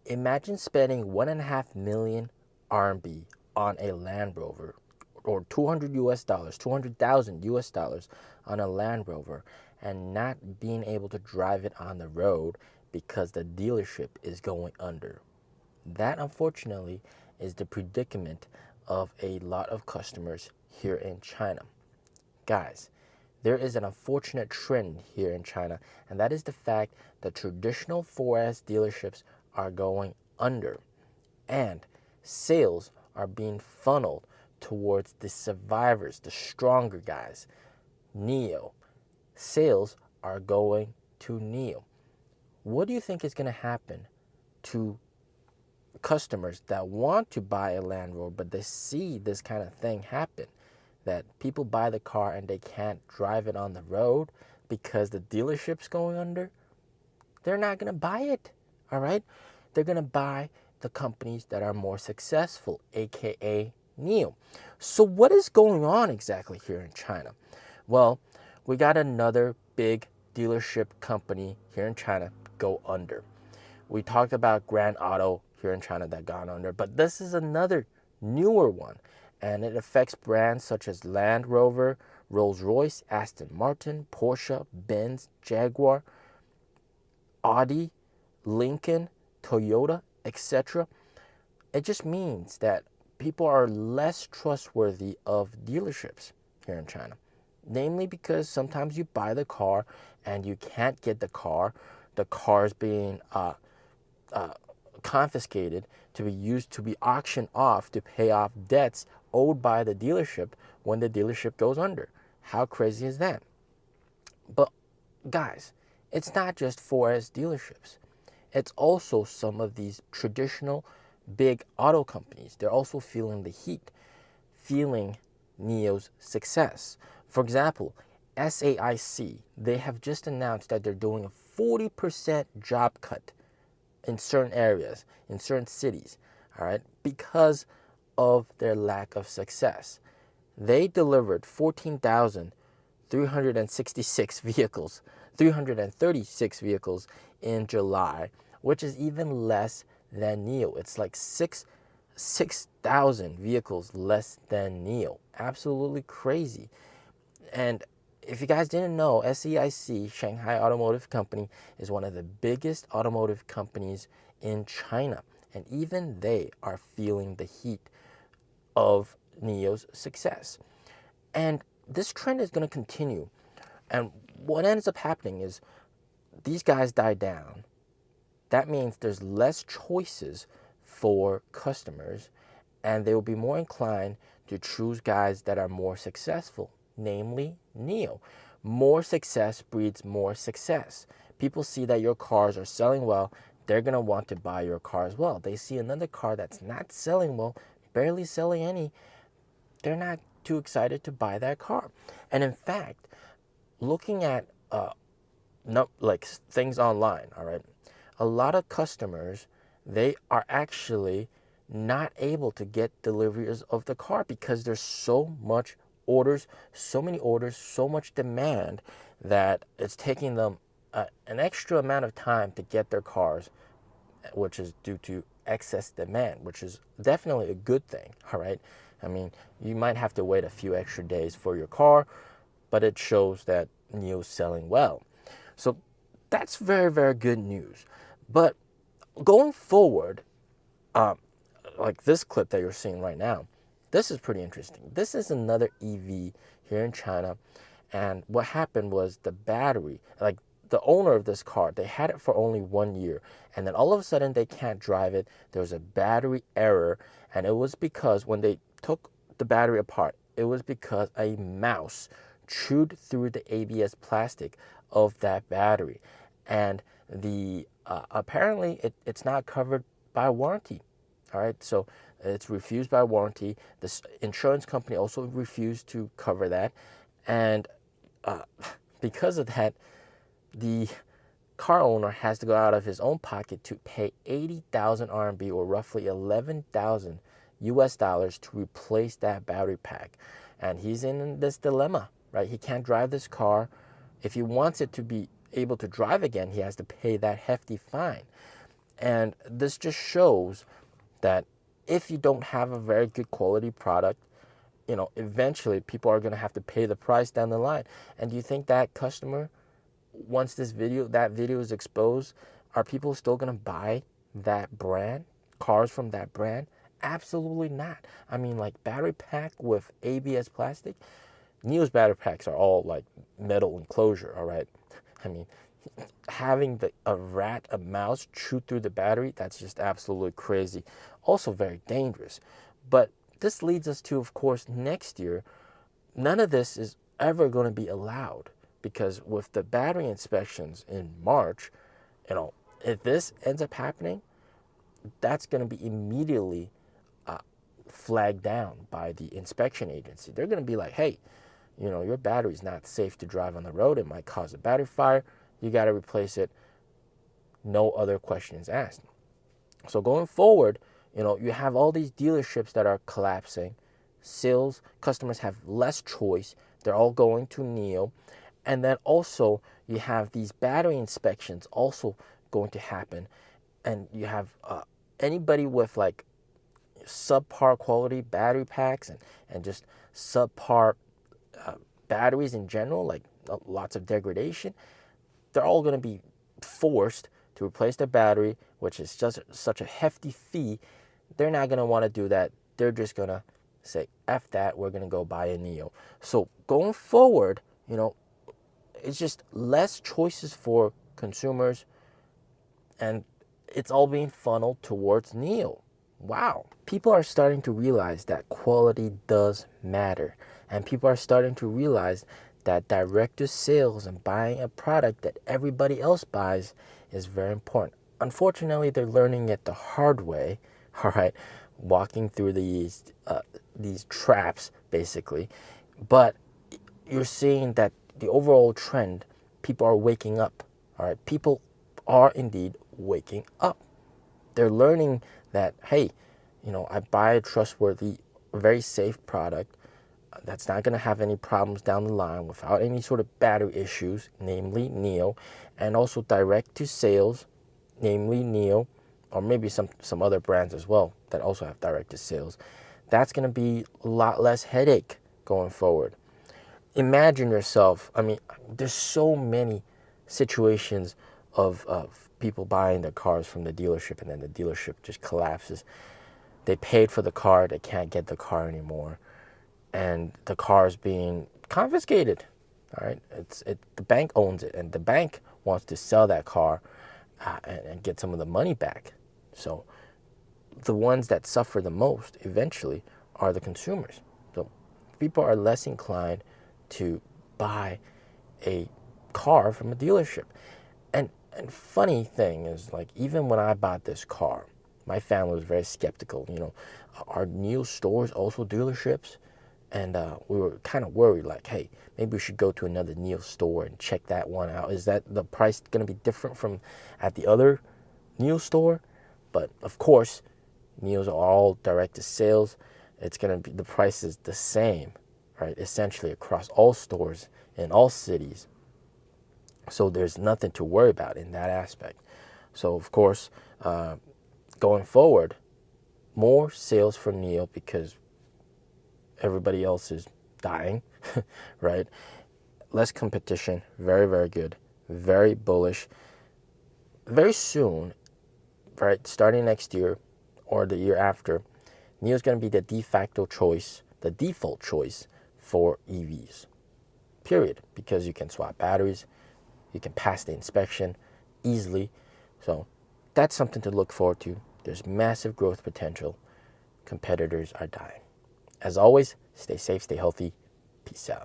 Imagine spending 1.5 million RMB on a Land Rover, or 200 US dollars, 200,000 US dollars on a Land Rover, and not being able to drive it on the road because the dealership is going under. That, unfortunately, is the predicament of a lot of customers here in China. Guys, there is an unfortunate trend here in China, and that is the fact that traditional 4S dealerships are going under, and sales are being funneled towards the survivors, the stronger guys. NIO. Sales are going to NIO. What do you think is going to happen to customers that want to buy a Land Rover, but they see this kind of thing happen, that people buy the car and they can't drive it on the road because the dealership's going under? They're not going to buy it, all right? They're going to buy the companies that are more successful, aka NIO. So what is going on exactly here in China? Well, we got another big dealership company here in China go under. We talked about Grand Auto here in China that gone under, but this is another newer one, and it affects brands such as Land Rover, Rolls-Royce, Aston Martin, Porsche, Benz, Jaguar, Audi, Lincoln, Toyota, etc. It just means that people are less trustworthy of dealerships here in China. Namely because sometimes you buy the car and you can't get the car's being confiscated to be used to be auctioned off to pay off debts owed by the dealership when the dealership goes under. How crazy is that? But guys, it's not just 4S dealerships. It's also some of these traditional big auto companies. They're also feeling the heat, feeling NIO's success. For example, SAIC, they have just announced that they're doing a 40% job cut in certain areas, in certain cities, all right, because of their lack of success. They delivered 14,366 vehicles, 336 vehicles in July, which is even less than NIO. It's like 6,000 vehicles less than NIO. Absolutely crazy. And if you guys didn't know, SAIC, Shanghai Automotive Company, is one of the biggest automotive companies in China. And even they are feeling the heat of NIO's success. And this trend is going to continue. And what ends up happening is these guys die down. That means there's less choices for customers, and they will be more inclined to choose guys that are more successful, namely NIO. More success breeds more success. People see that your cars are selling well, they're going to want to buy your car as well. They see another car that's not selling well, barely selling any, they're not too excited to buy that car. And in fact, looking at things online, all right, a lot of customers, they are actually not able to get deliveries of the car because there's so much orders, so many orders, so much demand that it's taking them an extra amount of time to get their cars, which is due to excess demand, which is definitely a good thing, all right? I mean, you might have to wait a few extra days for your car, but it shows that NIO's selling well. So that's very, very good news. But going forward, like this clip that you're seeing right now, this is pretty interesting. This is another EV here in China. And what happened was the battery, like the owner of this car, they had it for only 1 year. And then all of a sudden they can't drive it. There was a battery error. And it was because when they took the battery apart, it was because a mouse chewed through the ABS plastic of that battery. And the apparently it's not covered by warranty. All right, so it's refused by warranty. The insurance company also refused to cover that, and because of that, the car owner has to go out of his own pocket to pay 80,000 RMB, or roughly 11,000 US dollars, to replace that battery pack. And he's in this dilemma, right? He can't drive this car. If he wants it to be able to drive again, he has to pay that hefty fine. And this just shows that if you don't have a very good quality product, eventually people are going to have to pay the price down the line. And do you think that customer, once that video is exposed, are people still going to buy that brand, cars from that brand? Absolutely not. I mean, like battery pack with ABS plastic. NIO's battery packs are all like metal enclosure, all right? I mean, having a mouse chew through the battery, that's just absolutely crazy. Also very dangerous. But this leads us to, of course, next year, none of this is ever going to be allowed, because with the battery inspections in March, if this ends up happening, that's going to be immediately flagged down by the inspection agency. They're going to be like, hey, your battery's not safe to drive on the road. It might cause a battery fire. You got to replace it. No other questions asked. So going forward, you have all these dealerships that are collapsing. Sales, customers have less choice. They're all going to NIO. And then also you have these battery inspections also going to happen. And you have anybody with like subpar quality battery packs and just subpar batteries in general, like lots of degradation, they're all going to be forced to replace their battery, which is just such a hefty fee. They're not going to want to do that. They're just going to say, F that, we're going to go buy a NIO. So going forward, it's just less choices for consumers, and it's all being funneled towards NIO. Wow. People are starting to realize that quality does matter. And people are starting to realize that direct to sales and buying a product that everybody else buys is very important. Unfortunately, they're learning it the hard way, all right, walking through these traps, basically. But you're seeing that the overall trend, people are waking up, all right? People are indeed waking up. They're learning that, hey, I buy a trustworthy, very safe product that's not going to have any problems down the line without any sort of battery issues, namely NIO, and also direct to sales, namely NIO, or maybe some other brands as well that also have direct to sales. That's going to be a lot less headache going forward. Imagine yourself, I mean, there's so many situations of people buying their cars from the dealership, and then the dealership just collapses. They paid for the car, they can't get the car anymore, and the car is being confiscated. All right, the bank owns it, and the bank wants to sell that car and get some of the money back. So the ones that suffer the most eventually are the consumers. So people are less inclined to buy a car from a dealership. And funny thing is, like, even when I bought this car, my family was very skeptical. Are NIO stores also dealerships? And we were kind of worried, like, hey, maybe we should go to another NIO store and check that one out. Is that the price going to be different from at the other NIO store? But of course, NIOs are all direct to sales. It's going to be, the price is the same, right? Essentially across all stores in all cities. So there's nothing to worry about in that aspect. So of course, going forward, more sales for NIO because everybody else is dying, right? Less competition, very, very good, very bullish. Very soon, right, starting next year or the year after, NIO is going to be the de facto choice, the default choice for EVs, period, because you can swap batteries, you can pass the inspection easily. So that's something to look forward to. There's massive growth potential. Competitors are dying. As always, stay safe, stay healthy. Peace out.